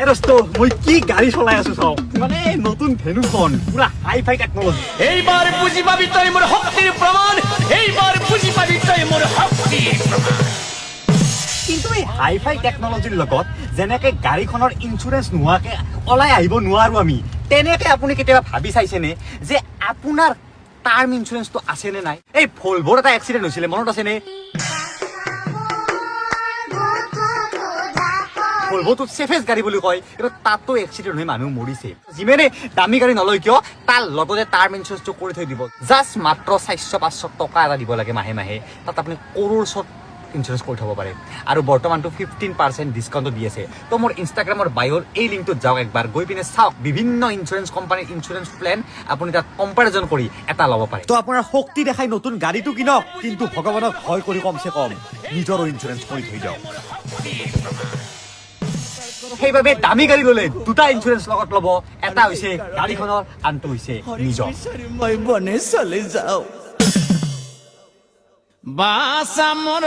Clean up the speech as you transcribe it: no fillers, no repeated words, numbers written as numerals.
দোস্ত মই কি গাড়ী চলাই আছো চাও মানে নতুন ভেনুখন পুরা হাই-ফাই টেকনোলজি এইবার বুঝি পাবি তই মোর শক্তির প্রমাণ এইবার বুঝি পাবি তই মোর শক্তির প্রমাণ কিন্তু এই হাই-ফাই টেকনোলজিৰ লগত যেনেকে গাড়ীখনৰ ইঞ্চুৰেঞ্চ নোহোৱাকে ওলাই আহিব নোৱাৰো আমি তেনেকে আপুনি কেতিয়াবা ভাবি চাইছেনে যে আপোনাৰ টাৰ্ম ইঞ্চুৰেঞ্চটো আছে নে নাই এই ভলভোৰ এটা এক্সিডেণ্ট হৈছিলে মনত আছেনে ভলভোটো চেফেষ্ট গাড়ী বুলি কয় কিন্তু তাতো এক্সিডেণ্ট হৈ মানুহ মৰিছে যিমানে দামী গাড়ী নলয় কিয় তাৰ লগতে টাৰ্ম ইঞ্চুৰেঞ্চটো কৰি থৈ দিব জাষ্ট মাত্ৰ 400-500 টকা এটা দিব লাগে মাহে মাহে তাত আপুনি কৰোড়ত ইঞ্চুৰেঞ্চ কৰি থ'ব পাৰে আৰু বৰ্তমানটো 15% ডিছকাউণ্টটো দি আছে তো মোৰ ইনষ্টাগ্ৰামৰ বায়'ৰ এই লিংকটোত যাওক একবাৰ গৈ পিনে চাওক বিভিন্ন ইঞ্চুৰেঞ্চ কোম্পানীৰ ইঞ্চুৰেঞ্চ প্লেন আপুনি তাত কম্পেৰিজন কৰি এটা ল'ব পাৰে তো আপোনাৰ শক্তি দেখাই নতুন গাড়ীটো কিনক কিন্তু ভগৱানক ভয় কৰি কমচে কম নিজৰো ইঞ্চুৰেঞ্চ কৰি থৈ দিয়ক সেইবাবে দামী গাড়ী ল'লে দুটা ইঞ্চুৰেঞ্চ লগত ল'ব এটা হৈছে গাড়ীখনৰ আনটো হৈছে নিজৰ মই বনে চলে যাও বাস আমাৰ